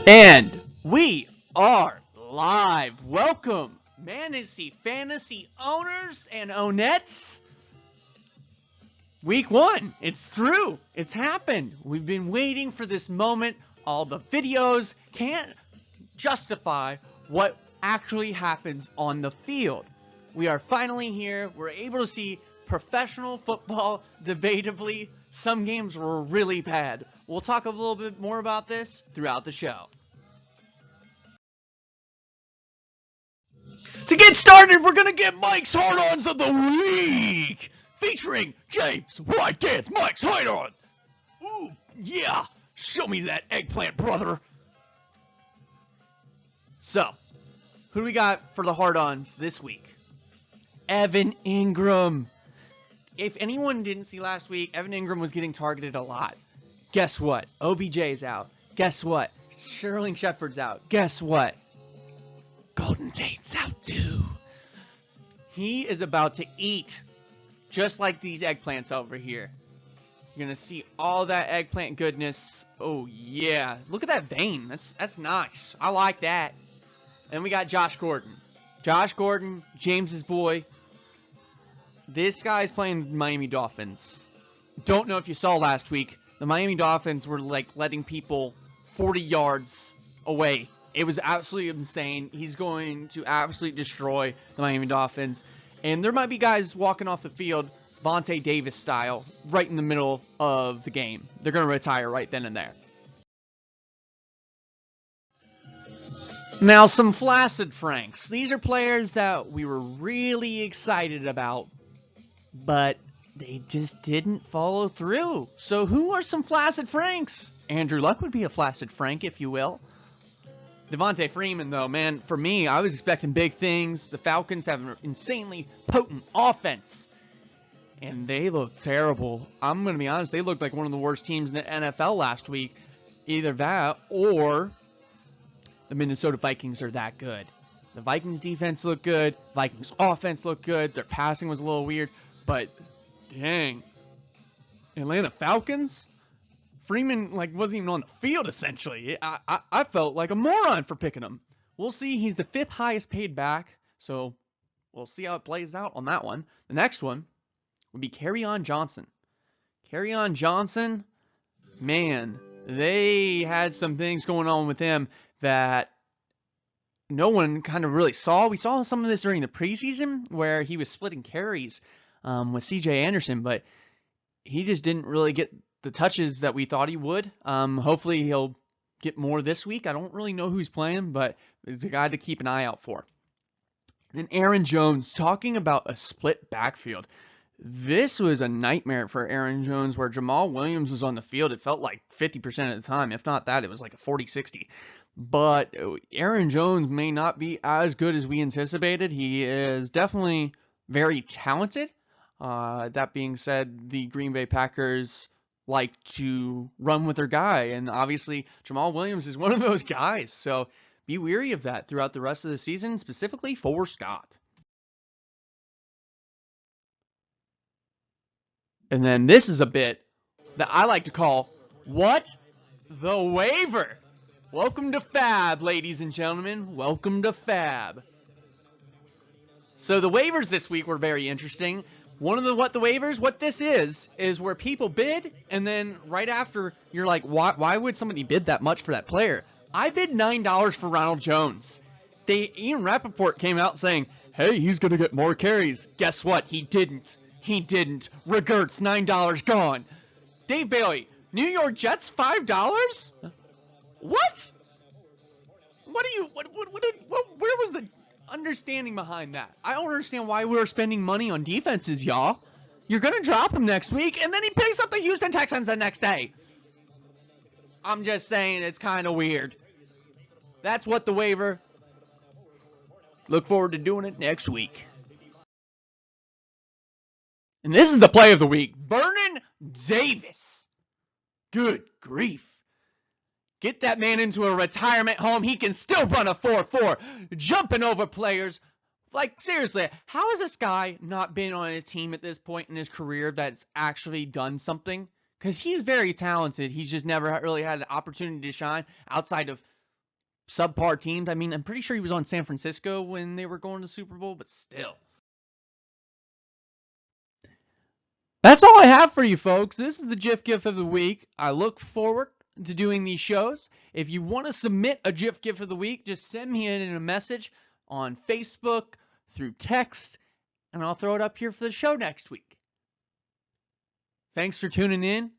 And we are live. Welcome, Mantasy fantasy owners and onettes. Week 1, it's through. It's happened. We've been waiting for this moment. All the videos can't justify what actually happens on the field. We are finally here. We're able to see professional football. Debatably, some games were really bad. We'll talk a little bit more about this throughout the show. To get started, we're gonna get Mike's Hard-Ons of the Week, featuring James White Gets Mike's Hard-On. Ooh, yeah, show me that eggplant, brother. So, who do we got for the Hard-Ons this week? Evan Ingram. If anyone didn't see last week, Evan Ingram was getting targeted a lot. Guess what? OBJ's out. Guess what? Sterling Shepard's out. Guess what? Golden Tate's out too. He is about to eat, just like these eggplants over here. You're gonna see all that eggplant goodness. Oh yeah, look at that vein. That's nice. I like that. And we got Josh Gordon. Josh Gordon, James's boy. This guy's playing Miami Dolphins. Don't know if you saw last week. The Miami Dolphins were like letting people 40 yards away. It was absolutely insane. He's going to absolutely destroy the Miami Dolphins. And there might be guys walking off the field, Vontae Davis style, right in the middle of the game. They're going to retire right then and there. Now, some flaccid Franks. These are players that we were really excited about, but they just didn't follow through. So who are some flaccid Franks? Andrew Luck would be a flaccid Frank, if you will. Devontae Freeman, though, man, for me, I was expecting big things. The Falcons have an insanely potent offense, and they look terrible. I'm going to be honest, they looked like one of the worst teams in the NFL last week. Either that or the Minnesota Vikings are that good. The Vikings defense looked good. Vikings offense looked good. Their passing was a little weird, but dang. Atlanta Falcons? Freeman wasn't even on the field, essentially. I felt like a moron for picking him. We'll see. He's the 5th highest paid back, so we'll see how it plays out on that one. The next one would be Kerryon Johnson. Kerryon Johnson, man, they had some things going on with him that no one kind of really saw. We saw some of this during the preseason where he was splitting carries with C.J. Anderson, but he just didn't really get the touches that we thought he would. Hopefully he'll get more this week. I don't really know who's playing, but it's a guy to keep an eye out for. And Aaron Jones, talking about a split backfield. This was a nightmare for Aaron Jones where Jamal Williams was on the field. It felt like 50% of the time. If not that, it was like a 40-60. But Aaron Jones may not be as good as we anticipated. He is definitely very talented. That being said, the Green Bay Packers like to run with their guy, and obviously Jamal Williams is one of those guys, so be wary of that throughout the rest of the season, specifically for Scott. And then this is a bit that I like to call What the Waiver. Welcome to Fab, ladies and gentlemen. Welcome to Fab. So the waivers this week were very interesting. One of the what this is where people bid, and then right after, you're like, why would somebody bid that much for that player? I bid $9 for Ronald Jones. Ian Rappaport came out saying, hey, he's going to get more carries. Guess what? He didn't. He didn't. Regert's $9 gone. Dave Bailey, New York Jets $5? What? Where was the understanding behind that? I don't understand why we're spending money on defenses, y'all. You're going to drop him next week, and then he picks up the Houston Texans the next day. I'm just saying, it's kind of weird. That's what the waiver. Look forward to doing it next week. And this is the play of the week. Vernon Davis. Good grief. Get that man into a retirement home. He can still run a 4.4, jumping over players. Like, seriously, how has this guy not been on a team at this point in his career that's actually done something? because he's very talented. He's just never really had an opportunity to shine outside of subpar teams. I mean, I'm pretty sure he was on San Francisco when they were going to the Super Bowl, but still. That's all I have for you folks. This is the GIF GIF of the week. I look forward to doing these shows. If you want to submit a GIF GIF of the week, just send me in a message on Facebook through text, and I'll throw it up here for the show next week. Thanks for tuning in.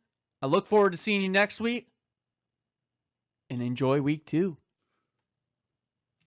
I look forward to seeing you next week, and enjoy week 2.